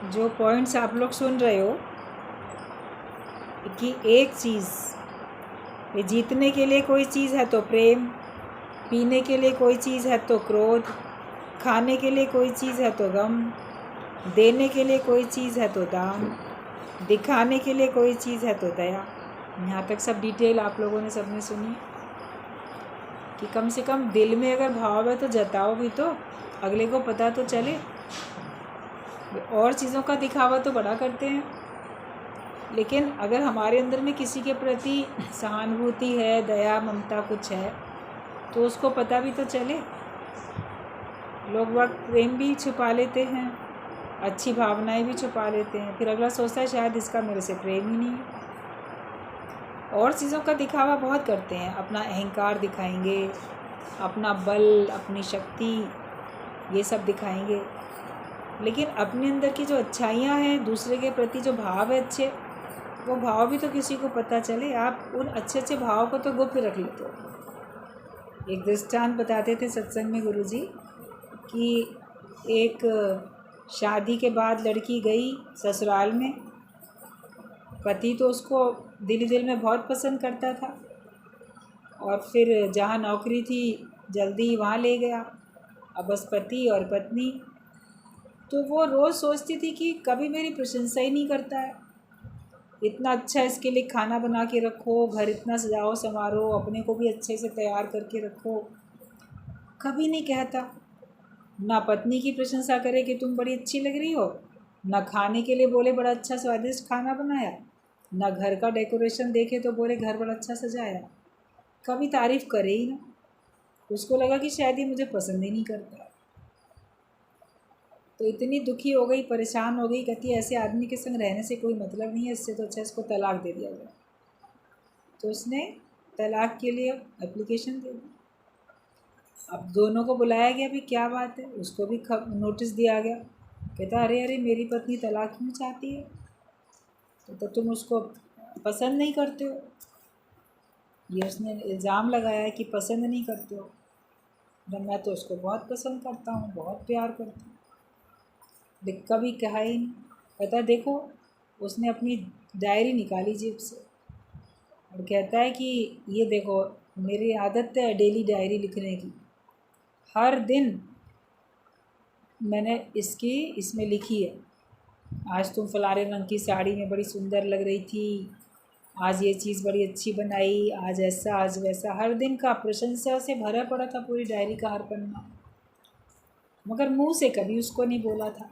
जो पॉइंट्स आप लोग सुन रहे हो कि एक चीज़, ये जीतने के लिए कोई चीज़ है तो प्रेम, पीने के लिए कोई चीज़ है तो क्रोध, खाने के लिए कोई चीज़ है तो गम, देने के लिए कोई चीज़ है तो दान, दिखाने के लिए कोई चीज़ है तो दया। यहाँ तक सब डिटेल आप लोगों ने सबने सुनी कि कम से कम दिल में अगर भाव है तो जताओ भी, तो अगले को पता तो चले। और चीज़ों का दिखावा तो बड़ा करते हैं, लेकिन अगर हमारे अंदर में किसी के प्रति सहानुभूति है, दया ममता कुछ है, तो उसको पता भी तो चले। लोग वक्त प्रेम भी छुपा लेते हैं, अच्छी भावनाएं भी छुपा लेते हैं, फिर अगला सोचता है शायद इसका मेरे से प्रेम ही नहीं है। और चीज़ों का दिखावा बहुत करते हैं, अपना अहंकार दिखाएंगे, अपना बल, अपनी शक्ति, ये सब दिखाएंगे। लेकिन अपने अंदर की जो अच्छाइयाँ हैं, दूसरे के प्रति जो भाव है अच्छे, वो भाव भी तो किसी को पता चले। आप उन अच्छे अच्छे भाव को तो गुप्त रख लेते हो। एक दृष्टांत बताते थे सत्संग में गुरुजी कि एक शादी के बाद लड़की गई ससुराल में, पति तो उसको दिल में बहुत पसंद करता था, और फिर जहाँ नौकरी थी जल्दी वहाँ ले गया। अब बस पति और पत्नी, तो वो रोज़ सोचती थी कि कभी मेरी प्रशंसा ही नहीं करता है। इतना अच्छा इसके लिए खाना बना के रखो, घर इतना सजाओ संवारो, अपने को भी अच्छे से तैयार करके रखो, कभी नहीं कहता। ना पत्नी की प्रशंसा करे कि तुम बड़ी अच्छी लग रही हो, ना खाने के लिए बोले बड़ा अच्छा स्वादिष्ट खाना बनाया, ना घर का डेकोरेशन देखे तो बोले घर बड़ा अच्छा सजाया, कभी तारीफ़ करे ही ना। उसको लगा कि शायद ये मुझे पसंद ही नहीं करता। तो इतनी दुखी हो गई, परेशान हो गई, कहती ऐसे आदमी के संग रहने से कोई मतलब नहीं है, इससे तो अच्छा इसको तलाक दे दिया जाए। तो उसने तलाक के लिए एप्लीकेशन दे दी। अब दोनों को बुलाया गया, भी क्या बात है, उसको भी नोटिस दिया गया। कहता अरे अरे मेरी पत्नी तलाक क्यों चाहती है, तो तुम उसको पसंद नहीं करते हो। ये उसने इल्ज़ाम लगाया कि पसंद नहीं करते हो। मैं तो उसको बहुत पसंद करता हूँ, बहुत प्यार करता हूँ। कभी कहा ही नहीं। कहता देखो, उसने अपनी डायरी निकाली जेब से और कहता है कि ये देखो, मेरी आदत है डेली डायरी लिखने की। हर दिन मैंने इसमें लिखी है, आज तुम फलाने रंग की साड़ी में बड़ी सुंदर लग रही थी, आज ये चीज़ बड़ी अच्छी बनाई, आज ऐसा आज वैसा। हर दिन का प्रशंसा से भरा पड़ा था पूरी डायरी का हर पन्ना, मगर मुंह से कभी उसको नहीं बोला था।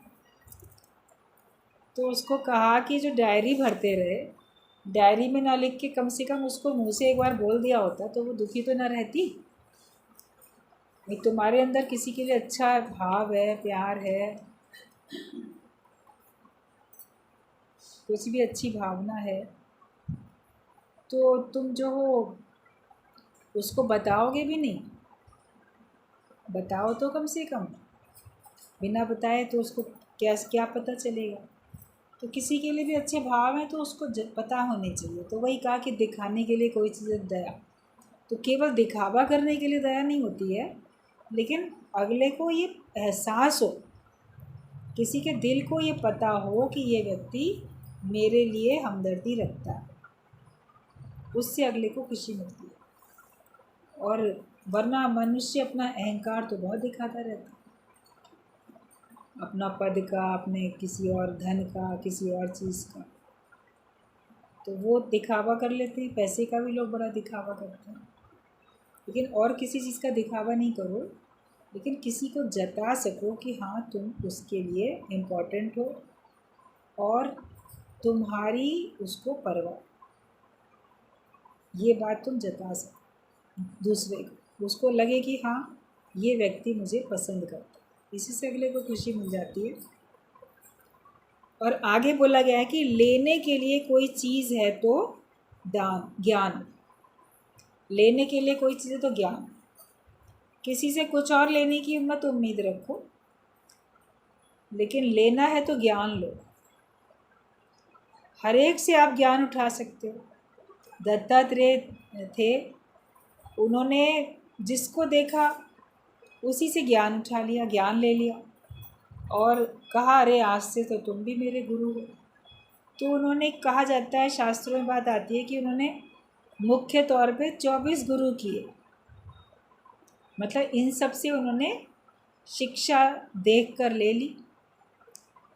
तो उसको कहा कि जो डायरी भरते रहे, डायरी में ना लिख के कम से कम उसको मुंह से एक बार बोल दिया होता तो वो दुखी तो ना रहती। नहीं, तुम्हारे अंदर किसी के लिए अच्छा भाव है, प्यार है, कुछ भी अच्छी भावना है, तो तुम जो हो उसको बताओगे भी नहीं। बताओ तो कम से कम, बिना बताए तो उसको क्या पता चलेगा। तो किसी के लिए भी अच्छे भाव हैं तो उसको पता होने चाहिए। तो वही कहा कि दिखाने के लिए कोई चीज़ दया, तो केवल दिखावा करने के लिए दया नहीं होती है, लेकिन अगले को ये एहसास हो, किसी के दिल को ये पता हो कि ये व्यक्ति मेरे लिए हमदर्दी रखता है, उससे अगले को खुशी मिलती है। और वरना मनुष्य अपना अहंकार तो बहुत दिखाता रहता है, अपना पद का, अपने किसी और धन का, किसी और चीज़ का, तो वो दिखावा कर लेते हैं। पैसे का भी लोग बड़ा दिखावा करते हैं, लेकिन और किसी चीज़ का दिखावा नहीं करो, लेकिन किसी को जता सको कि हाँ तुम उसके लिए इम्पोर्टेंट हो और तुम्हारी उसको परवाह, ये बात तुम जता सको दूसरे को, उसको लगे कि हाँ ये व्यक्ति मुझे पसंद करता है, इसी से अगले को खुशी मिल जाती है। और आगे बोला गया है कि लेने के लिए कोई चीज़ है तो दान, ज्ञान। लेने के लिए कोई चीज़ है तो ज्ञान। किसी से कुछ और लेने की मत उम्मीद रखो, लेकिन लेना है तो ज्ञान लो। हर एक से आप ज्ञान उठा सकते हो। दत्तात्रेय थे, उन्होंने जिसको देखा उसी से ज्ञान उठा लिया, ज्ञान ले लिया। और कहा अरे आज से तो तुम भी मेरे गुरु हो। तो उन्होंने, कहा जाता है, शास्त्रों में बात आती है कि उन्होंने मुख्य तौर पे 24 गुरु किए। मतलब इन सब से उन्होंने शिक्षा देख कर ले ली।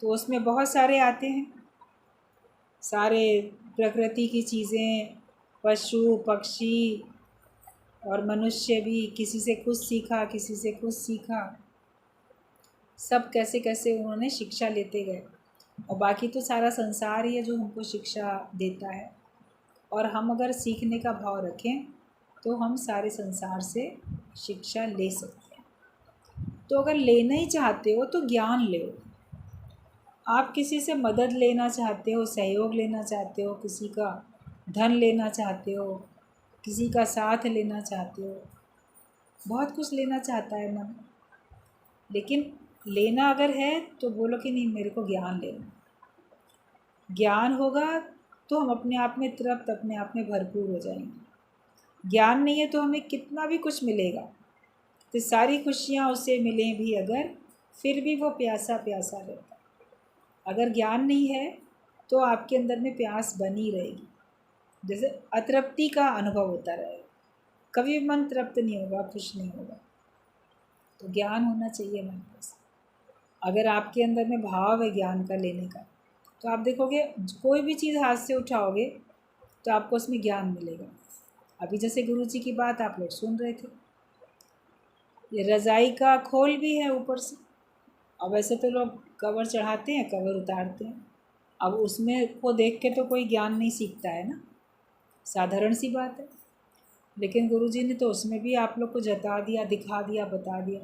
तो उसमें बहुत सारे आते हैं, सारे प्रकृति की चीज़ें, पशु पक्षी और मनुष्य भी, किसी से कुछ सीखा किसी से कुछ सीखा, सब कैसे कैसे उन्होंने शिक्षा लेते गए। और बाकी तो सारा संसार ही है जो हमको शिक्षा देता है। और हम अगर सीखने का भाव रखें तो हम सारे संसार से शिक्षा ले सकते हैं। तो अगर लेना ही चाहते हो तो ज्ञान लो। आप किसी से मदद लेना चाहते हो, सहयोग लेना चाहते हो, किसी का धन लेना चाहते हो, किसी का साथ लेना चाहते हो, बहुत कुछ लेना चाहता है मन। लेकिन लेना अगर है तो बोलो कि नहीं, मेरे को ज्ञान लेना। ज्ञान होगा तो हम अपने आप में तृप्त, अपने आप में भरपूर हो जाएंगे। ज्ञान नहीं है तो हमें कितना भी कुछ मिलेगा, तो सारी खुशियाँ उससे मिलें भी अगर, फिर भी वो प्यासा प्यासा रहता है। अगर ज्ञान नहीं है तो आपके अंदर में प्यास बनी रहेगी, जैसे अतृप्ति का अनुभव होता रहेगा, कभी भी मन तृप्त नहीं होगा, खुश नहीं होगा। तो ज्ञान होना चाहिए मन पर। अगर आपके अंदर में भाव है ज्ञान का लेने का, तो आप देखोगे कोई भी चीज़ हाथ से उठाओगे तो आपको उसमें ज्ञान मिलेगा। अभी जैसे गुरु जी की बात आप लोग सुन रहे थे, ये रज़ाई का खोल भी है ऊपर से। अब वैसे तो लोग कवर चढ़ाते हैं, कवर उतारते हैं। अब उसमें को देख के तो कोई ज्ञान नहीं सीखता है ना, साधारण सी बात है। लेकिन गुरुजी ने तो उसमें भी आप लोग को जता दिया, दिखा दिया, बता दिया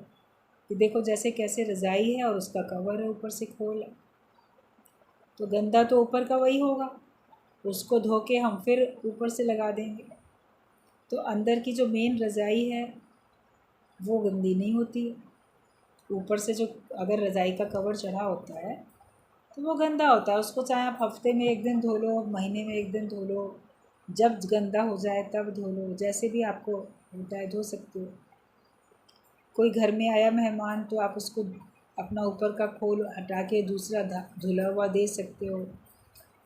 कि देखो जैसे कैसे रज़ाई है और उसका कवर है, ऊपर से खोल है। तो गंदा तो ऊपर का वही होगा, उसको धो के हम फिर ऊपर से लगा देंगे। तो अंदर की जो मेन रज़ाई है वो गंदी नहीं होती है। ऊपर से जो अगर रज़ाई का कवर चढ़ा होता है तो वो गंदा होता है। उसको चाहे आप हफ्ते में एक दिन धो लो, महीने में एक दिन धो लो, जब गंदा हो जाए तब धो लो, जैसे भी आपको होता है धो सकते हो। कोई घर में आया मेहमान तो आप उसको अपना ऊपर का खोल हटा के दूसरा धुला हुआ दे सकते हो।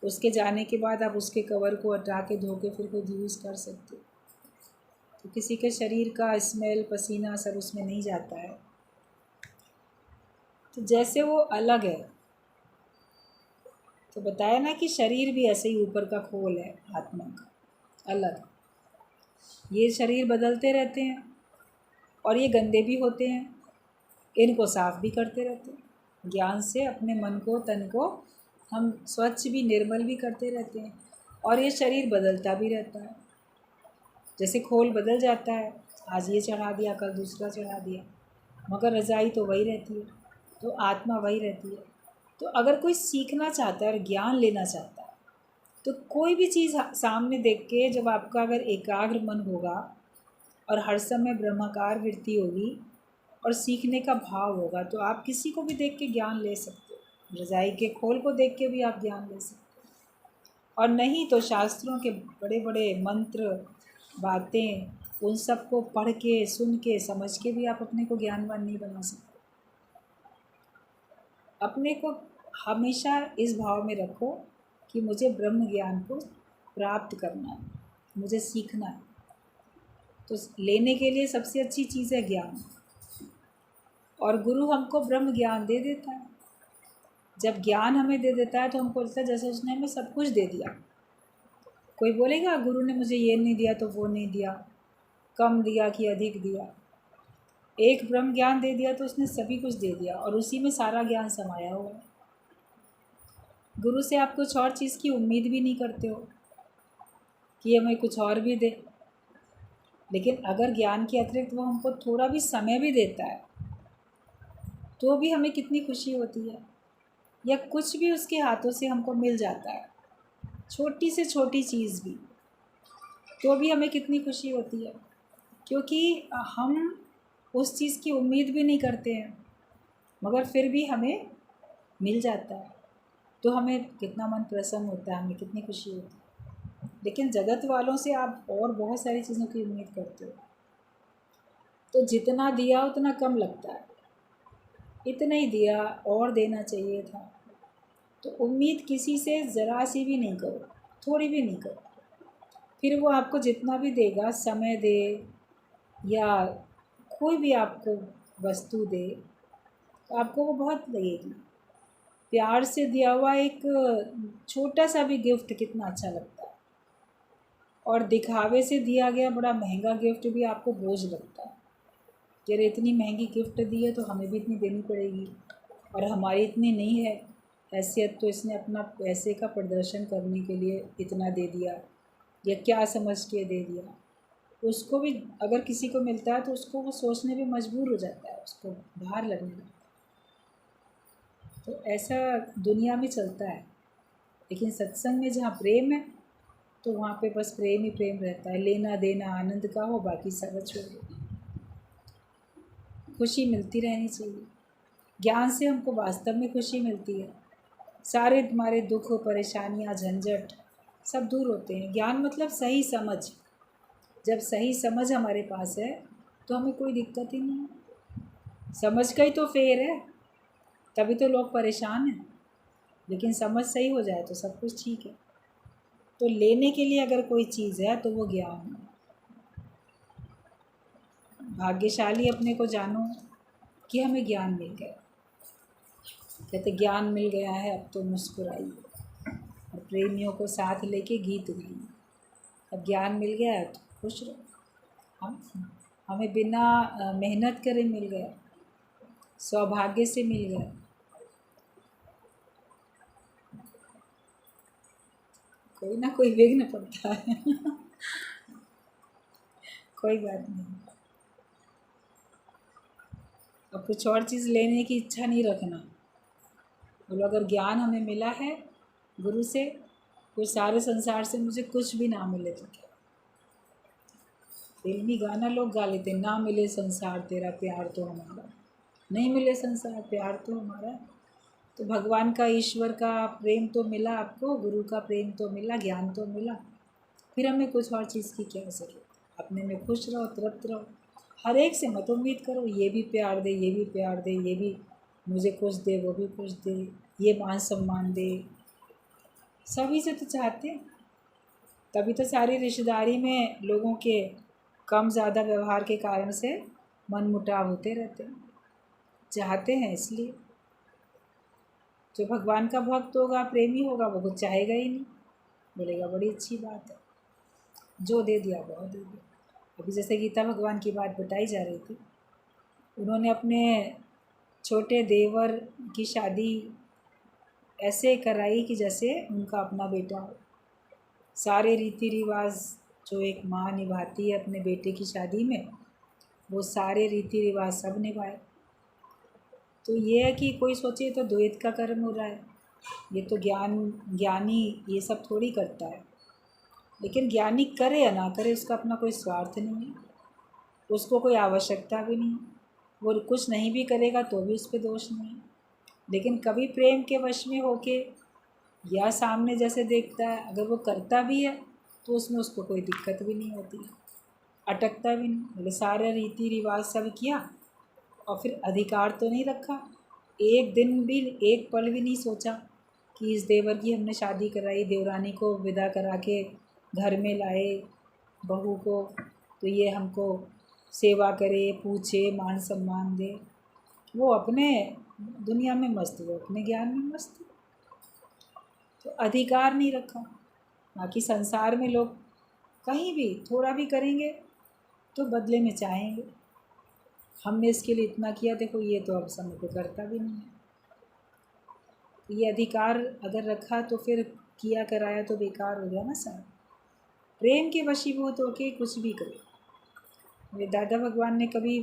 उसके जाने के बाद आप उसके कवर को हटा के धो के फिर खुद यूज़ कर सकते हो। तो किसी के शरीर का स्मेल, पसीना सब उसमें नहीं जाता है। तो जैसे वो अलग है, तो बताया ना कि शरीर भी ऐसे ही ऊपर का खोल है आत्मा का, अलग। ये शरीर बदलते रहते हैं और ये गंदे भी होते हैं, इनको साफ भी करते रहते हैं। ज्ञान से अपने मन को, तन को हम स्वच्छ भी, निर्मल भी करते रहते हैं। और ये शरीर बदलता भी रहता है, जैसे खोल बदल जाता है, आज ये चढ़ा दिया, कल दूसरा चढ़ा दिया, मगर रज़ाई तो वही रहती है, तो आत्मा वही रहती है। तो अगर कोई सीखना चाहता है और ज्ञान लेना चाहता है तो कोई भी चीज़ सामने देख के, जब आपका अगर एकाग्र मन होगा और हर समय ब्रह्माकार वृत्ति होगी और सीखने का भाव होगा, तो आप किसी को भी देख के ज्ञान ले सकते हो। रज़ाई के खोल को देख के भी आप ज्ञान ले सकते हो। और नहीं तो शास्त्रों के बड़े बड़े मंत्र, बातें, उन सब को पढ़ के, सुन के, समझ के भी आप अपने को ज्ञानवान नहीं बना सकते। अपने को हमेशा इस भाव में रखो कि मुझे ब्रह्म ज्ञान को प्राप्त करना है, मुझे सीखना है। तो लेने के लिए सबसे अच्छी चीज़ है ज्ञान, और गुरु हमको ब्रह्म ज्ञान दे देता है। जब ज्ञान हमें दे देता है तो हमको लगता है जैसे उसने हमें सब कुछ दे दिया। कोई बोलेगा गुरु ने मुझे ये नहीं दिया तो वो नहीं दिया, कम दिया कि अधिक दिया। एक ब्रह्म ज्ञान दे दिया तो उसने सभी कुछ दे दिया, और उसी में सारा ज्ञान समाया हुआ है। गुरु से आप कुछ और चीज़ की उम्मीद भी नहीं करते हो कि हमें कुछ और भी दे। लेकिन अगर ज्ञान के अतिरिक्त वो हमको थोड़ा भी समय भी देता है तो भी हमें कितनी खुशी होती है। या कुछ भी उसके हाथों से हमको मिल जाता है, छोटी से छोटी चीज़ भी, तो भी हमें कितनी खुशी होती है, क्योंकि हम उस चीज़ की उम्मीद भी नहीं करते हैं मगर फिर भी हमें मिल जाता है, तो हमें कितना मन प्रसन्न होता है, हमें कितनी खुशी होती है। लेकिन जगत वालों से आप और बहुत सारी चीज़ों की उम्मीद करते हो, तो जितना दिया उतना कम लगता है। इतना ही दिया, और देना चाहिए था। तो उम्मीद किसी से ज़रा सी भी नहीं करो, थोड़ी भी नहीं करो। फिर वो आपको जितना भी देगा, समय दे या कोई भी आपको वस्तु दे, तो आपको वो बहुत लगेगी। प्यार से दिया हुआ एक छोटा सा भी गिफ्ट कितना अच्छा लगता है, और दिखावे से दिया गया बड़ा महंगा गिफ्ट भी आपको बोझ लगता है। यार इतनी महंगी गिफ्ट दी है तो हमें भी इतनी देनी पड़ेगी, और हमारी इतनी नहीं है हैसियत, तो इसने अपना पैसे का प्रदर्शन करने के लिए इतना दे दिया, या क्या समझ के दे दिया। उसको भी अगर किसी को मिलता है तो उसको वो सोचने पे मजबूर हो जाता है, उसको बाहर लगने लगता है। तो ऐसा दुनिया में चलता है। लेकिन सत्संग में जहाँ प्रेम है तो वहाँ पे बस प्रेम ही प्रेम रहता है। लेना देना आनंद का हो, बाकी सब छोड़ दो। खुशी मिलती रहनी चाहिए। ज्ञान से हमको वास्तव में खुशी मिलती है। सारे हमारे दुख परेशानियाँ झंझट सब दूर होते हैं। ज्ञान मतलब सही समझ। जब सही समझ हमारे पास है तो हमें कोई दिक्कत ही नहीं है। समझ का ही तो फेर है, तभी तो लोग परेशान हैं। लेकिन समझ सही हो जाए तो सब कुछ ठीक है। तो लेने के लिए अगर कोई चीज़ है तो वो ज्ञान है। भाग्यशाली अपने को जानो कि हमें ज्ञान मिल गया। कहते ज्ञान मिल गया है अब तो मुस्कुराइए, और प्रेमियों को साथ लेके गीत गाइए। अब ज्ञान मिल गया है तो खुश रहो। हमें बिना मेहनत करे मिल गया, सौभाग्य से मिल गया। कोई ना कोई विघ्न पड़ता है कोई बात नहीं। अब कुछ और चीज़ लेने की इच्छा नहीं रखना। बोलो अगर ज्ञान हमें मिला है गुरु से, कोई सारे संसार से मुझे कुछ भी ना मिले तो क्या। फिल्मी गाना लोग गा लेते, ना मिले संसार तेरा प्यार तो हमारा। नहीं मिले संसार, प्यार तो हमारा। तो भगवान का, ईश्वर का प्रेम तो मिला आपको, गुरु का प्रेम तो मिला, ज्ञान तो मिला। फिर हमें कुछ और चीज़ की क्या ज़रूरत। अपने में खुश रहो, तृप्त रहो। हर एक से मत उम्मीद करो ये भी प्यार दे, ये भी प्यार दे, ये भी मुझे कुछ दे, वो भी कुछ दे, ये मान सम्मान दे। सभी से तो चाहते हैं, तभी तो सारी रिश्तेदारी में लोगों के कम ज़्यादा व्यवहार के कारण से मनमुटाव होते रहते हैं। चाहते हैं इसलिए। जो भगवान का भक्त होगा, प्रेमी होगा, वो कुछ चाहेगा ही नहीं, बोलेगा बड़ी अच्छी बात है, जो दे दिया बहुत दे दिया। अभी जैसे गीता भगवान की बात बताई जा रही थी, उन्होंने अपने छोटे देवर की शादी ऐसे कराई कि जैसे उनका अपना बेटा हो। सारे रीति रिवाज जो एक माँ निभाती है अपने बेटे की शादी में, वो सारे रीति रिवाज सब निभाए। तो ये है कि कोई सोचे तो द्वैत का कर्म हो रहा है, ये तो ज्ञानी ये सब थोड़ी करता है। लेकिन ज्ञानी करे या ना करे, उसका अपना कोई स्वार्थ नहीं है, उसको कोई आवश्यकता भी नहीं। वो कुछ नहीं भी करेगा तो भी उस पर दोष नहीं है। लेकिन कभी प्रेम के वश में होके, या सामने जैसे देखता है, अगर वो करता भी है तो उसमें उसको कोई दिक्कत भी नहीं होती, अटकता भी नहीं। बोले सारे रीति रिवाज सब किया और फिर अधिकार तो नहीं रखा, एक दिन भी, एक पल भी नहीं सोचा कि इस देवर की हमने शादी कराई, देवरानी को विदा करा के घर में लाए बहू को, तो ये हमको सेवा करे, पूछे, मान सम्मान दे। वो अपने दुनिया में मस्त, वो अपने ज्ञान में मस्त। तो अधिकार नहीं रखा। बाकी संसार में लोग कहीं भी थोड़ा भी करेंगे तो बदले में चाहेंगे, हमने इसके लिए इतना किया, देखो ये तो अब समय पे करता भी नहीं है। ये अधिकार अगर रखा तो फिर किया कराया तो बेकार हो गया ना सारा। प्रेम के वशीभूत होके कुछ भी करे। मेरे दादा भगवान ने कभी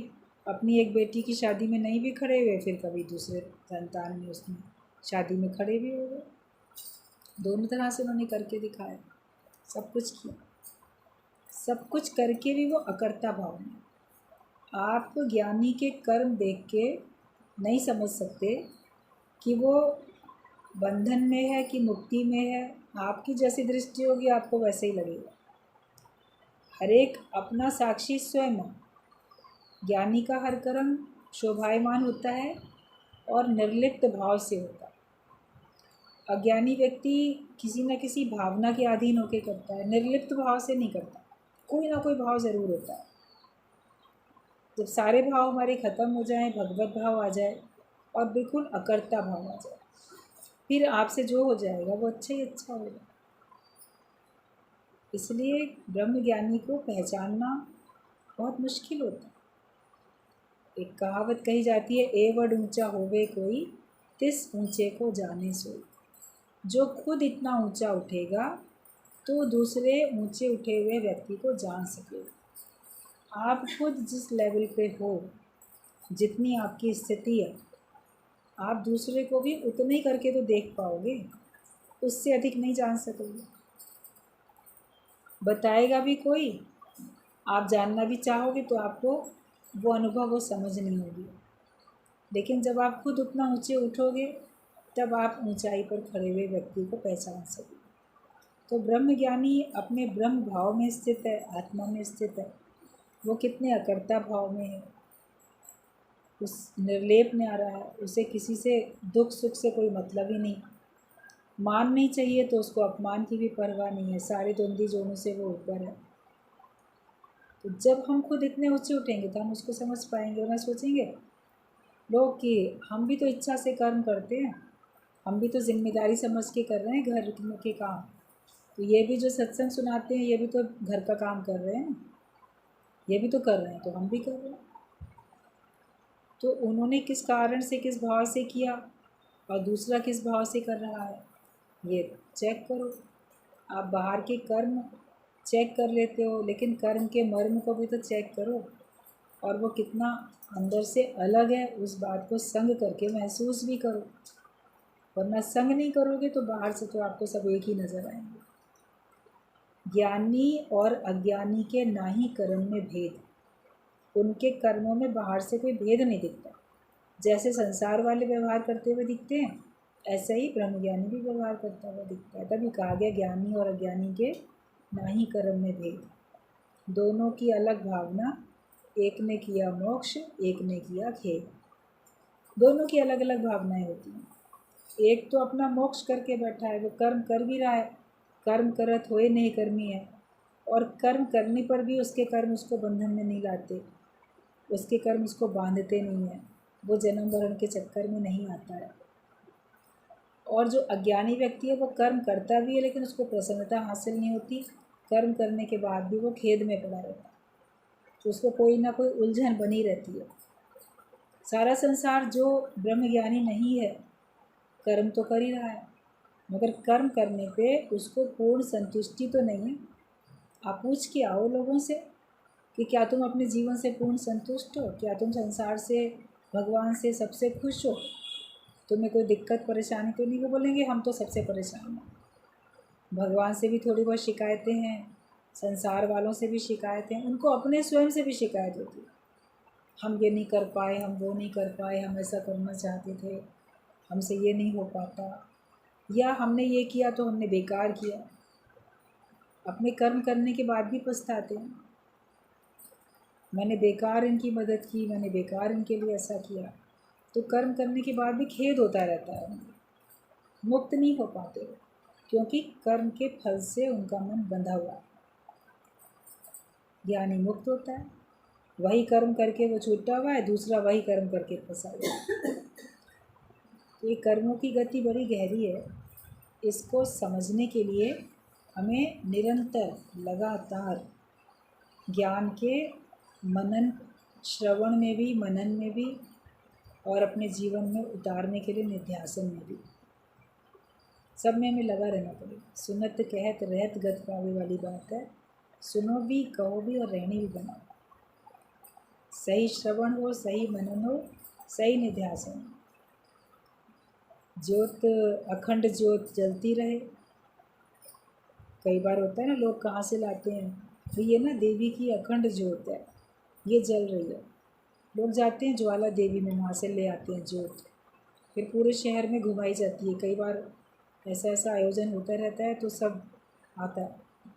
अपनी एक बेटी की शादी में नहीं भी खड़े हुए, फिर कभी दूसरे संतान में उसमें शादी में खड़े भी हो गए। दोनों तरह से उन्होंने करके दिखाया, सब कुछ किया। सब कुछ करके भी वो अकर्ता भाव में। आप ज्ञानी के कर्म देख के नहीं समझ सकते कि वो बंधन में है कि मुक्ति में है। आपकी जैसी दृष्टि होगी आपको वैसे ही लगेगा। हर एक अपना साक्षी स्वयं है। ज्ञानी का हर कर्म शोभायमान होता है और निर्लिप्त भाव से होता है। अज्ञानी व्यक्ति किसी न किसी भावना के अधीन होकर करता है, निर्लिप्त भाव से नहीं करता, कोई ना कोई भाव ज़रूर होता है। जब सारे भाव हमारे ख़त्म हो जाएं, भगवत भाव आ जाए और बिल्कुल अकर्ता भाव आ जाए, फिर आपसे जो हो जाएगा वो अच्छा ही अच्छा होगा। इसलिए ब्रह्म ज्ञानी को पहचानना बहुत मुश्किल होता है। एक कहावत कही जाती है, ए वड ऊंचा होवे कोई, तिस ऊंचे को जाने सोई। जो खुद इतना ऊंचा उठेगा तो दूसरे ऊंचे उठे हुए व्यक्ति को जान सकेगा। आप खुद जिस लेवल पे हो, जितनी आपकी स्थिति है, आप दूसरे को भी उतने ही करके तो देख पाओगे, उससे अधिक नहीं जान सकोगे। बताएगा भी कोई, आप जानना भी चाहोगे तो आपको वो अनुभव, वो समझ नहीं होगी। लेकिन जब आप खुद उतना ऊंचे उठोगे तब आप ऊंचाई पर खड़े हुए व्यक्ति को पहचान सकोगे। तो ब्रह्म ज्ञानी अपने ब्रह्म भाव में स्थित है, आत्मा में स्थित है। वो कितने अकर्ता भाव में है, उस निर्लेप में आ रहा है। उसे किसी से दुख सुख से कोई मतलब ही नहीं। मान नहीं चाहिए तो उसको अपमान की भी परवाह नहीं है। सारे द्वंद्वी जोनों से वो ऊपर है। तो जब हम खुद इतने ऊंचे उठेंगे तो हम उसको समझ पाएंगे। वरना सोचेंगे लोग कि हम भी तो इच्छा से कर्म करते हैं, हम भी तो जिम्मेदारी समझ के कर रहे हैं घर के काम, तो ये भी जो सत्संग सुनाते हैं ये भी तो घर का काम कर रहे हैं, ये भी तो कर रहे हैं, तो हम भी कर रहे हैं। तो उन्होंने किस कारण से, किस भाव से किया और दूसरा किस भाव से कर रहा है, ये चेक करो। आप बाहर के कर्म चेक कर लेते हो, लेकिन कर्म के मर्म को भी तो चेक करो, और वो कितना अंदर से अलग है उस बात को संग करके महसूस भी करो। वरना संग नहीं करोगे तो बाहर से तो आपको सब एक ही नज़र आएंगे। ज्ञानी और अज्ञानी के ना ही कर्म में भेद, उनके कर्मों में बाहर से कोई भेद नहीं दिखता। जैसे संसार वाले व्यवहार करते हुए दिखते हैं, ऐसा ही ब्रह्मज्ञानी भी व्यवहार करता हुआ दिखता है। तभी कहा गया ज्ञानी और अज्ञानी के ना ही कर्म में भेद, दोनों की अलग भावना, एक ने किया मोक्ष, एक ने किया खेद। दोनों की अलग अलग भावनाएं होती हैं। एक तो अपना मोक्ष करके बैठा है, वो कर्म कर भी रहा है, कर्म करत होए नहीं कर्मी है, और कर्म करने पर भी उसके कर्म उसको बंधन में नहीं लाते, उसके कर्म उसको बांधते नहीं हैं, वो जन्म मरण के चक्कर में नहीं आता है। और जो अज्ञानी व्यक्ति है वो कर्म करता भी है लेकिन उसको प्रसन्नता हासिल नहीं होती, कर्म करने के बाद भी वो खेद में पड़ा रहता है, तो उसको कोई ना कोई उलझन बनी रहती है। सारा संसार जो ब्रह्मज्ञानी नहीं है कर्म तो कर ही रहा है, मगर कर्म करने पे उसको पूर्ण संतुष्टि तो नहीं है। आप पूछ के आओ लोगों से कि क्या तुम अपने जीवन से पूर्ण संतुष्ट हो, क्या तुम संसार से, भगवान से सबसे खुश हो, तुम्हें कोई दिक्कत परेशानी तो नहीं। वो बोलेंगे हम तो सबसे परेशान हैं, भगवान से भी थोड़ी बहुत शिकायतें हैं, संसार वालों से भी शिकायतें हैं, उनको अपने स्वयं से भी शिकायत होती है, हम ये नहीं कर पाए, हम वो नहीं कर पाए, हम ऐसा करना चाहते थे, हमसे ये नहीं हो पाता, या हमने ये किया तो हमने बेकार किया। अपने कर्म करने के बाद भी पछताते हैं, मैंने बेकार इनकी मदद की, मैंने बेकार इनके लिए ऐसा किया। तो कर्म करने के बाद भी खेद होता रहता है, मुक्त नहीं हो पाते, क्योंकि कर्म के फल से उनका मन बंधा हुआ है। ज्ञानी मुक्त होता है, वही कर्म करके वो छूटा हुआ है, दूसरा वही कर्म करके फंसा हुआ है। तो ये कर्मों की गति बड़ी गहरी है। इसको समझने के लिए हमें निरंतर लगातार ज्ञान के मनन, श्रवण में भी, मनन में भी, और अपने जीवन में उतारने के लिए निध्यासन में भी, सब में हमें लगा रहना पड़ेगा। सुनत कहत रहत गत पावे वाली बात है, सुनो भी, कहो भी और रहनी भी बनाओ। सही श्रवण हो, सही मनन हो, सही निध्यासन हो, ज्योत, अखंड ज्योत जलती रहे। कई बार होता है ना, लोग कहाँ से लाते हैं, तो ये ना देवी की अखंड ज्योत है, ये जल रही है, लोग जाते हैं ज्वाला देवी में, वहाँ से ले आते हैं ज्योत, फिर पूरे शहर में घुमाई जाती है। कई बार ऐसा ऐसा आयोजन होता रहता है तो सब आता,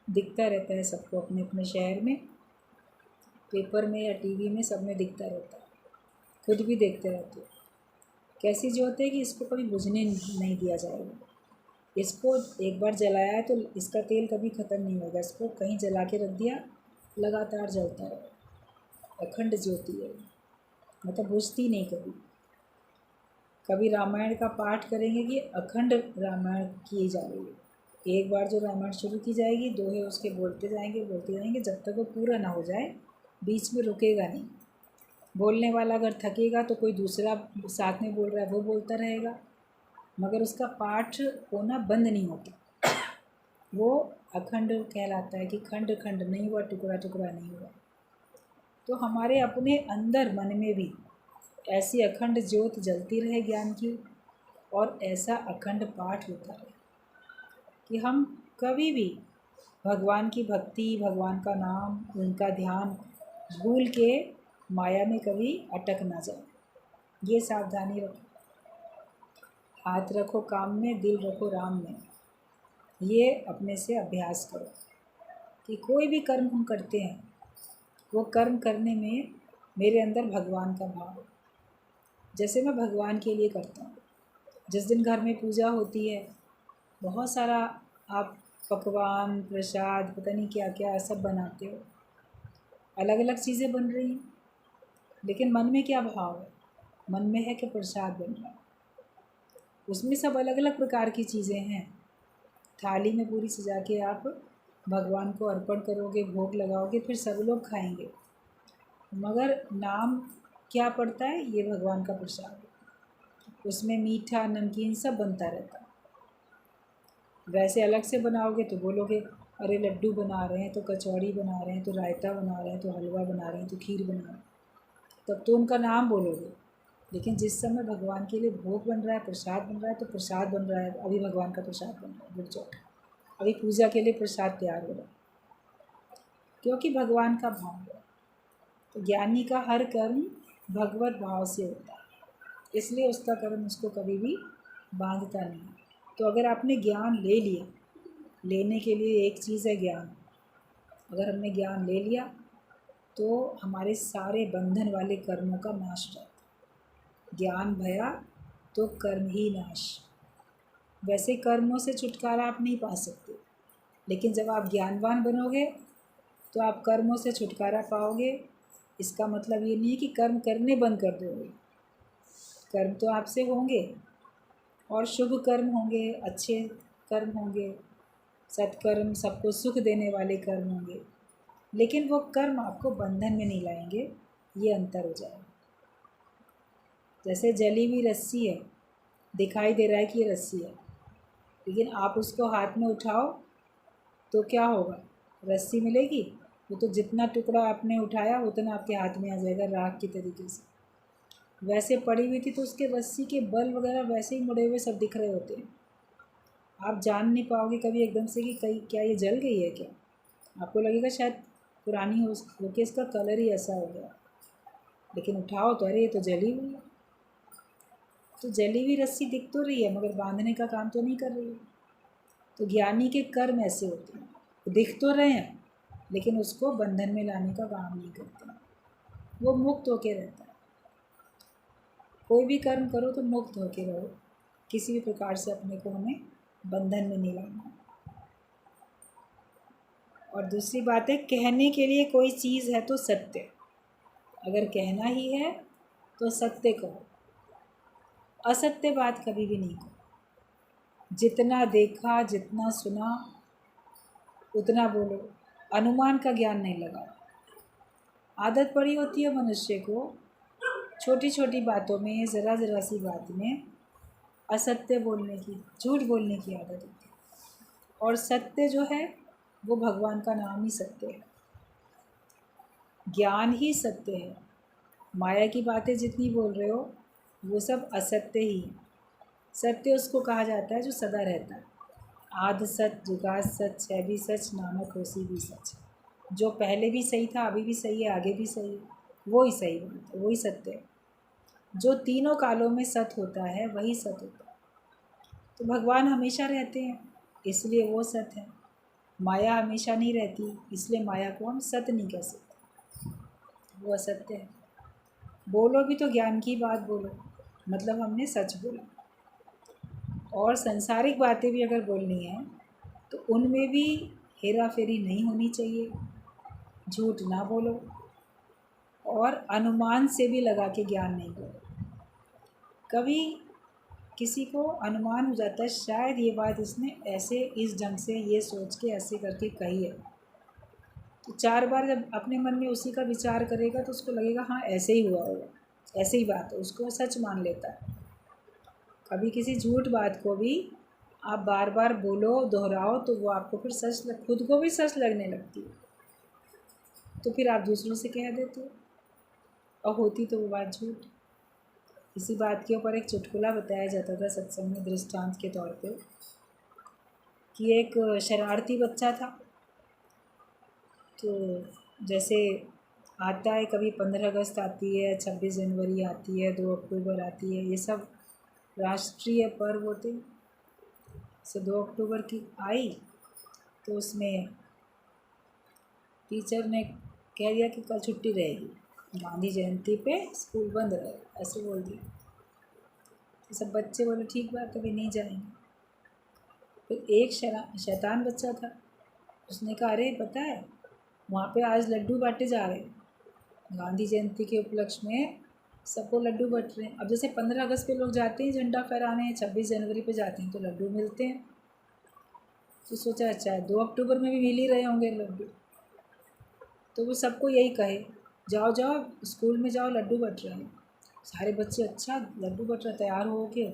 दिखता रहता है सबको अपने अपने शहर में, पेपर में या टीवी में, सब में दिखता रहता है, खुद भी देखते रहते हैं कैसी ज्योत है कि इसको कभी बुझने नहीं दिया जाएगा। इसको एक बार जलाया है तो इसका तेल कभी ख़त्म नहीं होगा। इसको कहीं जला के रख दिया, लगातार जलता है। अखंड ज्योति है, मतलब बुझती नहीं कभी। कभी रामायण का पाठ करेंगे कि अखंड रामायण की जा रही है। एक बार जो रामायण शुरू की जाएगी, दोहे उसके बोलते जाएंगे जब तक वो पूरा ना हो जाए। बीच में रुकेगा नहीं। बोलने वाला अगर थकेगा तो कोई दूसरा साथ में बोल रहा है वो बोलता रहेगा, मगर उसका पाठ होना बंद नहीं होता। वो अखंड कहलाता है कि खंड खंड नहीं हुआ, टुकड़ा टुकड़ा नहीं हुआ। तो हमारे अपने अंदर मन में भी ऐसी अखंड ज्योत जलती रहे ज्ञान की, और ऐसा अखंड पाठ होता रहे कि हम कभी भी भगवान की भक्ति, भगवान का नाम, उनका ध्यान भूल के माया में कभी अटक ना जाए। ये सावधानी रखो। हाथ रखो काम में, दिल रखो राम में। ये अपने से अभ्यास करो कि कोई भी कर्म हम करते हैं, वो कर्म करने में मेरे अंदर भगवान का भाव है। जैसे मैं भगवान के लिए करता हूँ। जिस दिन घर में पूजा होती है, बहुत सारा आप पकवान, प्रसाद, पता नहीं क्या क्या सब बनाते हो। अलग अलग चीज़ें बन रही हैं, लेकिन मन में क्या भाव है? मन में है कि प्रसाद बन रहा है। उसमें सब अलग अलग प्रकार की चीज़ें हैं। थाली में पूरी सजा के आप भगवान को अर्पण करोगे, भोग लगाओगे, फिर सब लोग खाएंगे, मगर नाम क्या पड़ता है? ये भगवान का प्रसाद है। उसमें मीठा, नमकीन सब बनता रहता है। वैसे अलग से बनाओगे तो बोलोगे अरे लड्डू बना रहे हैं, तो कचौड़ी बना रहे हैं, तो रायता बना रहे हैं, तो हलवा बना रहे हैं, तो खीर बना रहे हैं, तब तो उनका नाम बोलोगे। लेकिन जिस समय भगवान के लिए भोग बन रहा है, प्रसाद बन रहा है, तो प्रसाद बन रहा है, अभी भगवान का प्रसाद बन रहा है, रुक जाओ, अभी पूजा के लिए प्रसाद तैयार हो रहा है, क्योंकि भगवान का भाव है। तो ज्ञानी का हर कर्म भगवत भाव से होता है, इसलिए उसका कर्म उसको कभी भी बांधता नहीं। तो अगर आपने ज्ञान ले लिया, लेने के लिए एक चीज़ है ज्ञान। अगर हमने ज्ञान ले लिया तो हमारे सारे बंधन वाले कर्मों का नाश रहता है। ज्ञान भया तो कर्म ही नाश। वैसे कर्मों से छुटकारा आप नहीं पा सकते, लेकिन जब आप ज्ञानवान बनोगे तो आप कर्मों से छुटकारा पाओगे। इसका मतलब ये नहीं है कि कर्म करने बंद कर दोगे। कर्म तो आपसे होंगे, और शुभ कर्म होंगे, अच्छे कर्म होंगे, सत्कर्म, सबको सुख देने वाले कर्म होंगे, लेकिन वो कर्म आपको बंधन में नहीं लाएंगे। ये अंतर हो जाएगा। जैसे जली हुई रस्सी है, दिखाई दे रहा है कि ये रस्सी है, लेकिन आप उसको हाथ में उठाओ तो क्या होगा? रस्सी मिलेगी? वो तो जितना टुकड़ा आपने उठाया उतना आपके हाथ में आ जाएगा, राख की तरीके से। वैसे पड़ी हुई थी तो उसके रस्सी के बल वगैरह वैसे ही मुड़े हुए सब दिख रहे होते हैं। आप जान नहीं पाओगे कभी एकदम से कि कहीं क्या ये जल गई है क्या। आपको लगेगा शायद पुरानी हो क्योंकि इसका कलर ही ऐसा हो गया, लेकिन उठाओ तो अरे ये तो जली हुई है। तो जली हुई रस्सी दिख तो रही है, मगर बांधने का काम तो नहीं कर रही है। तो ज्ञानी के कर्म ऐसे होते हैं, दिख तो रहे हैं लेकिन उसको बंधन में लाने का काम नहीं करते। वो मुक्त होके रहता है। कोई भी कर्म करो तो मुक्त होके रहो, किसी भी प्रकार से अपने को हमें बंधन में नहीं लाना। और दूसरी बात है, कहने के लिए कोई चीज़ है तो सत्य। अगर कहना ही है तो सत्य कहो, असत्य बात कभी भी नहीं कहो। जितना देखा, जितना सुना उतना बोलो, अनुमान का ज्ञान नहीं लगाओ। आदत पड़ी होती है मनुष्य को छोटी छोटी बातों में, ज़रा ज़रा सी बात में असत्य बोलने की, झूठ बोलने की आदत होती है। और सत्य जो है वो भगवान का नाम ही सत्य है, ज्ञान ही सत्य है। माया की बातें जितनी बोल रहे हो वो सब असत्य ही है। सत्य उसको कहा जाता है जो सदा रहता है। आद सच, जुगाद सच, है भी सच, नानक होसी भी सच। जो पहले भी सही था, अभी भी सही है, आगे भी सही है, वो ही सही बात है, वही सत्य है। जो तीनों कालों में सत होता है वही सत होता है। तो भगवान हमेशा रहते हैं इसलिए वो सत है। माया हमेशा नहीं रहती, इसलिए माया को हम सत्य नहीं कह सकते, वो असत्य है। बोलो भी तो ज्ञान की बात बोलो, मतलब हमने सच बोला। और सांसारिक बातें भी अगर बोलनी है तो उनमें भी हेरा फेरी नहीं होनी चाहिए, झूठ ना बोलो और अनुमान से भी लगा के ज्ञान नहीं बोलो। कभी किसी को अनुमान हो जाता है शायद ये बात इसने ऐसे इस ढंग से ये सोच के ऐसे करके कही है, तो 4 बार जब अपने मन में उसी का विचार करेगा तो उसको लगेगा हाँ ऐसे ही हुआ होगा, ऐसे ही बात है, उसको सच मान लेता है। कभी किसी झूठ बात को भी आप बार बार बोलो, दोहराओ, तो वो आपको फिर खुद को भी सच लगने लगती है, तो फिर आप दूसरों से कह देते हो और होती तो वो बात झूठ। इसी बात के ऊपर एक चुटकुला बताया जाता था सत्संग में दृष्टांत के तौर पे कि एक शरारती बच्चा था। तो जैसे आता है, कभी 15 अगस्त आती है, 26 जनवरी आती है, 2 अक्टूबर आती है, ये सब राष्ट्रीय पर्व होते हैं। से 2 अक्टूबर की आई तो उसमें टीचर ने कह दिया कि कल छुट्टी रहेगी, गांधी जयंती पे स्कूल बंद रहेगा, ऐसे बोल दिया। तो सब बच्चे बोले ठीक बात, कभी नहीं जाएंगे। फिर एक शैतान बच्चा था, उसने कहा अरे पता है वहाँ पे आज लड्डू बांटे जा रहे हैं, गांधी जयंती के उपलक्ष्य में सबको लड्डू बट रहे हैं। अब जैसे 15 अगस्त पे लोग जाते हैं झंडा फहराने, 26 जनवरी पे जाते हैं तो लड्डू मिलते हैं। तो सोचा अच्छा 2 अक्टूबर में भी मिल ही रहे होंगे लड्डू, तो वो सबको यही कहे जाओ जाओ स्कूल में जाओ, लड्डू बट रहे हैं। सारे बच्चे अच्छा लड्डू बट रहा, तैयार हो के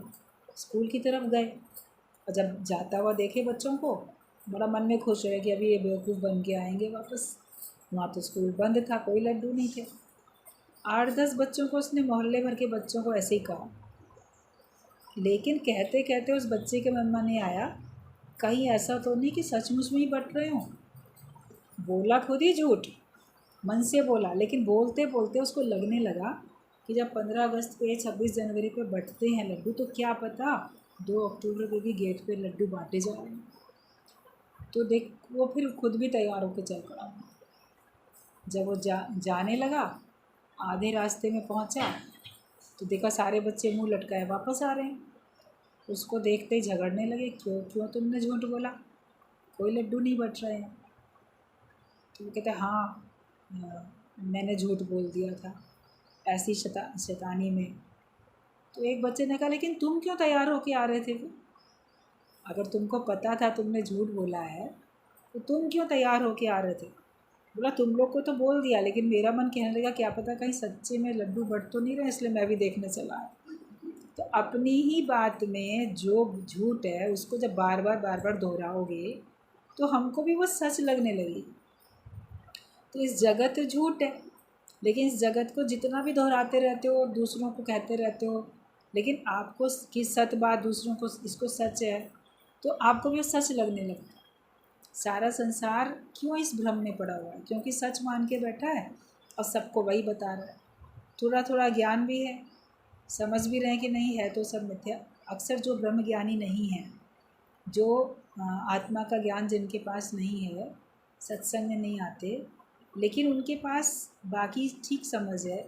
स्कूल की तरफ गए और जब जाता हुआ देखे बच्चों को, बड़ा मन में खुश हुए कि अभी ये बेवकूफ़ बन के आएंगे वापस। वहाँ तो स्कूल बंद था, कोई लड्डू नहीं थे। 8-10 बच्चों को उसने, मोहल्ले भर के बच्चों को ऐसे ही कहा, लेकिन कहते कहते उस बच्चे के मन में आया कहीं ऐसा तो नहीं कि सचमुच में ही बट रहे हों। बोला खुद ही झूठ, मन से बोला, लेकिन बोलते बोलते उसको लगने लगा कि जब 15 अगस्त पे, 26 जनवरी पे बंटते हैं लड्डू, तो क्या पता 2 अक्टूबर पे भी गेट पे लड्डू बांटे जा रहे हैं। तो देख वो फिर खुद भी तैयार होकर चल पड़ा। जब वो जाने लगा, आधे रास्ते में पहुंचा तो देखा सारे बच्चे मुंह लटकाए वापस आ रहे हैं। उसको देखते ही झगड़ने लगे, क्यों क्यों तुमने झूठ बोला, कोई लड्डू नहीं बट रहे हैं। तो वो कहते हाँ मैंने झूठ बोल दिया था ऐसी शैतानी में। तो एक बच्चे ने कहा लेकिन तुम क्यों तैयार होके आ रहे थे फिर? अगर तुमको पता था तुमने झूठ बोला है तो तुम क्यों तैयार होके आ रहे थे? बोला तुम लोग को तो बोल दिया, लेकिन मेरा मन कहने लगा क्या पता कहीं सच्चे में लड्डू बट तो नहीं रहे, इसलिए मैं भी देखने चला आया। तो अपनी ही बात में जो झूठ है उसको जब बार बार दोहराओगे तो हमको भी वो सच लगने लगी। तो इस जगत झूठ है, लेकिन इस जगत को जितना भी दोहराते रहते हो, दूसरों को कहते रहते हो, लेकिन आपको कि सत बात दूसरों को इसको सच है तो आपको भी सच लगने लगता है। सारा संसार क्यों इस भ्रम में पड़ा हुआ है? क्योंकि सच मान के बैठा है और सबको वही बता रहा है। थोड़ा थोड़ा ज्ञान भी है, समझ भी रहे हैं कि नहीं है तो सब मिथ्या। अक्सर जो ब्रह्म ज्ञानी नहीं है, जो आत्मा का ज्ञान जिनके पास नहीं है, सत्संग में नहीं आते, लेकिन उनके पास बाकी ठीक समझ है,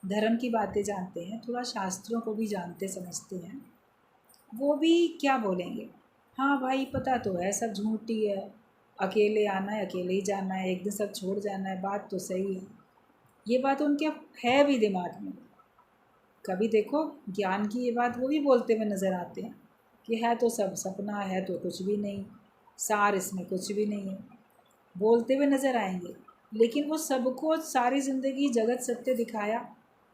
धर्म की बातें जानते हैं, थोड़ा शास्त्रों को भी जानते समझते हैं, वो भी क्या बोलेंगे, हाँ भाई पता तो है सब झूठ ही है, अकेले आना है अकेले ही जाना है, एक दिन सब छोड़ जाना है, बात तो सही है। ये बात उनके है भी दिमाग में। कभी देखो ज्ञान की ये बात वो भी बोलते हुए नज़र आते हैं कि है तो सब सपना, है तो कुछ भी नहीं, सार इसमें कुछ भी नहीं है, बोलते हुए नज़र आएंगे। लेकिन वो सबको सारी ज़िंदगी जगत सत्य दिखाया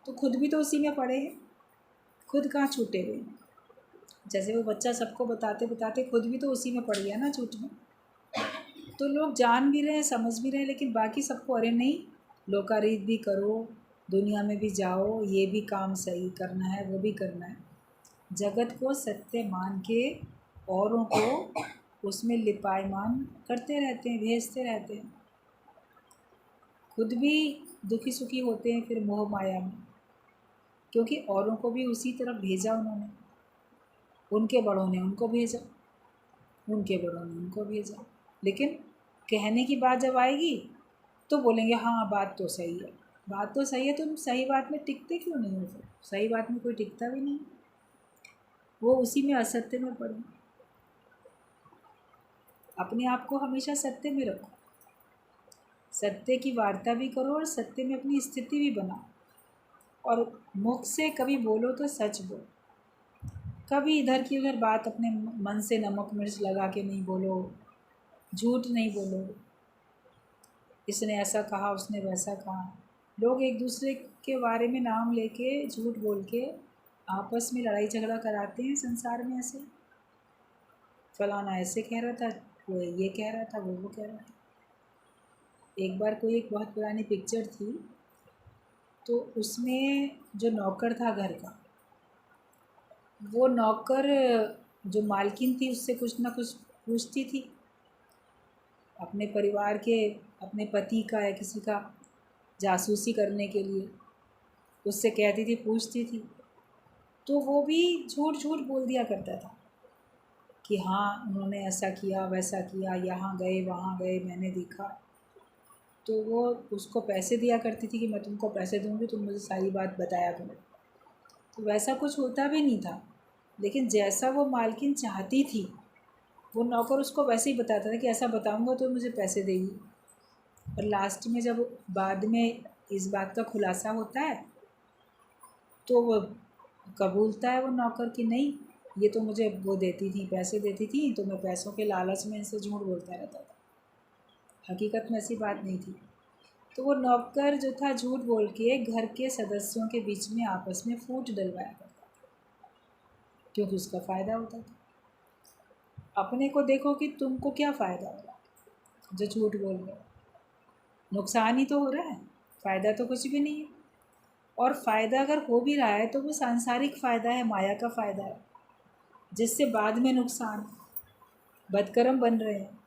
तो खुद भी तो उसी में पड़े हैं, खुद कहाँ छूटे हुए। जैसे वो बच्चा सबको बताते बताते खुद भी तो उसी में पड़ गया ना, झूठ में। तो लोग जान भी रहे हैं, समझ भी रहे हैं, लेकिन बाकी सबको अरे नहीं, लोकारीत भी करो, दुनिया में भी जाओ, ये भी काम सही करना है, वो भी करना है। जगत को सत्य मान के औरों को उसमें लिपायमान करते रहते हैं, भेजते रहते हैं। खुद भी दुखी सुखी होते हैं फिर मोह माया में, क्योंकि औरों को भी उसी तरफ भेजा उन्होंने। उनके बड़ों ने उनको भेजा, उनके बड़ों ने उनको भेजा, लेकिन कहने की बात जब आएगी तो बोलेंगे हाँ बात तो सही है। बात तो सही है, तुम सही बात में टिकते क्यों नहीं हो? फिर सही बात में कोई टिकता भी नहीं, वो उसी में असत्य में पड़े। अपने आप को हमेशा सत्य में रखो, सत्य की वार्ता भी करो और सत्य में अपनी स्थिति भी बनाओ। और मुख से कभी बोलो तो सच बोलो, कभी इधर की उधर बात अपने मन से नमक मिर्च लगा के नहीं बोलो, झूठ नहीं बोलो। इसने ऐसा कहा, उसने वैसा कहा। लोग एक दूसरे के बारे में नाम लेके झूठ बोल के आपस में लड़ाई झगड़ा कराते हैं संसार में। ऐसे फलाना ऐसे कह रहा था, वो ये कह रहा था, वो कह रहा था। एक बार कोई एक बहुत पुरानी पिक्चर थी, तो उसमें जो नौकर था घर का, वो नौकर जो मालकिन थी उससे कुछ ना कुछ पूछती थी, अपने परिवार के, अपने पति का या किसी का जासूसी करने के लिए उससे कहती थी, पूछती थी। तो वो भी झूठ झूठ बोल दिया करता था कि हाँ उन्होंने ऐसा किया वैसा किया, यहाँ गए वहाँ गए, मैंने देखा। तो वो उसको पैसे दिया करती थी कि मैं तुमको पैसे दूँगी, तुम मुझे सारी बात बताया करो। तो वैसा कुछ होता भी नहीं था, लेकिन जैसा वो मालकिन चाहती थी वो नौकर उसको वैसे ही बताता था कि ऐसा बताऊँगा तो मुझे पैसे देगी। और लास्ट में जब बाद में इस बात का खुलासा होता है तो वो कबूलता है वो नौकर कि नहीं, ये तो मुझे वो देती थी, पैसे देती थी, तो मैं पैसों के लालच में इनसे झूठ बोलता रहता था, हकीकत में ऐसी बात नहीं थी। तो वो नौकर जो था झूठ बोल के घर के सदस्यों के बीच में आपस में फूट डलवाया करता था, क्योंकि उसका फ़ायदा होता था। अपने को देखो कि तुमको क्या फ़ायदा हो रहा है जो झूठ बोल रहे हो, नुकसान ही तो हो रहा है, फ़ायदा तो कुछ भी नहीं है। और फ़ायदा अगर हो भी रहा है तो वो सांसारिक फ़ायदा है, माया का फ़ायदा है, जिससे बाद में नुकसान, बदकर्म बन रहे हैं,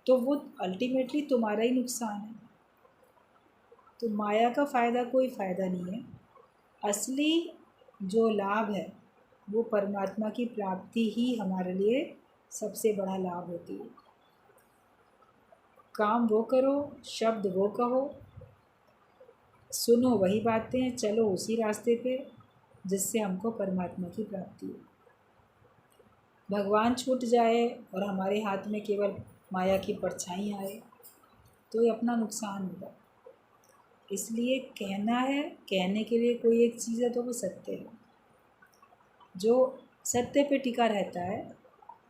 तो वो अल्टीमेटली तुम्हारा ही नुकसान है। तो माया का फ़ायदा कोई फ़ायदा नहीं है। असली जो लाभ है वो परमात्मा की प्राप्ति ही हमारे लिए सबसे बड़ा लाभ होती है। काम वो करो, शब्द वो कहो, सुनो वही बातें, चलो उसी रास्ते पे जिससे हमको परमात्मा की प्राप्ति हो। भगवान छूट जाए और हमारे हाथ में केवल माया की परछाई आए तो ये अपना नुकसान होगा। इसलिए कहना है, कहने के लिए कोई एक चीज़ है तो वो सत्य है। जो सत्य पे टिका रहता है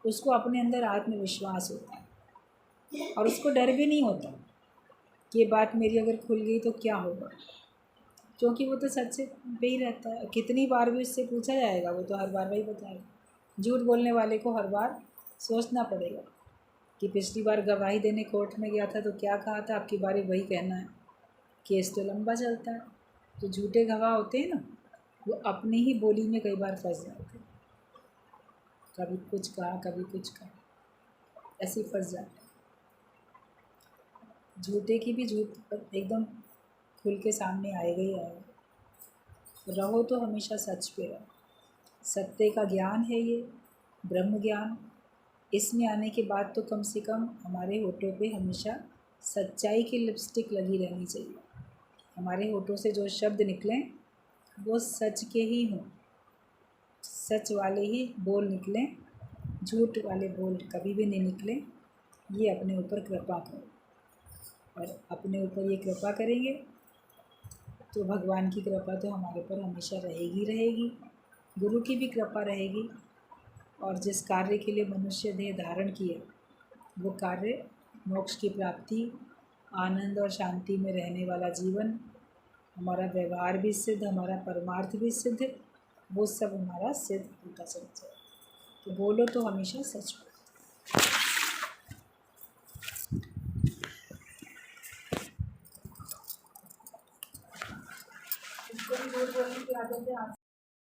उसको अपने अंदर आत्मविश्वास होता है और उसको डर भी नहीं होता कि ये बात मेरी अगर खुल गई तो क्या होगा, क्योंकि वो तो सच पे ही रहता है। कितनी बार भी उससे पूछा जाएगा वो तो हर बार वही बताएगा। झूठ बोलने वाले को हर बार सोचना पड़ेगा कि पिछली बार गवाही देने कोर्ट में गया था तो क्या कहा था, आपकी बारी वही कहना है। केस तो लंबा चलता है। तो झूठे गवाह होते हैं ना, वो अपनी ही बोली में कई बार फंस जाते हैं, कभी कुछ कहा कभी कुछ कहा, ऐसे ही फंस जाते हैं। झूठे की भी झूठ एकदम खुल के सामने आएगा ही आएगा। रहो तो हमेशा सच पे रहो। सत्य का ज्ञान है ये, ब्रह्म ज्ञान। इसमें आने के बाद तो कम से कम हमारे होठों पे हमेशा सच्चाई की लिपस्टिक लगी रहनी चाहिए। हमारे होठों से जो शब्द निकलें वो सच के ही हों, सच वाले ही बोल निकलें, झूठ वाले बोल कभी भी नहीं निकलें। ये अपने ऊपर कृपा करो, और अपने ऊपर ये कृपा करेंगे तो भगवान की कृपा तो हमारे ऊपर हमेशा रहेगी रहेगी, गुरु की भी कृपा रहेगी। और जिस कार्य के लिए मनुष्य देह धारण किए वो कार्य मोक्ष की प्राप्ति, आनंद और शांति में रहने वाला जीवन, हमारा व्यवहार भी सिद्ध, हमारा परमार्थ भी सिद्ध, वो सब हमारा सिद्ध होता चला जाए। तो बोलो तो हमेशा सच बोलो। झूठ बोलने की आदत है।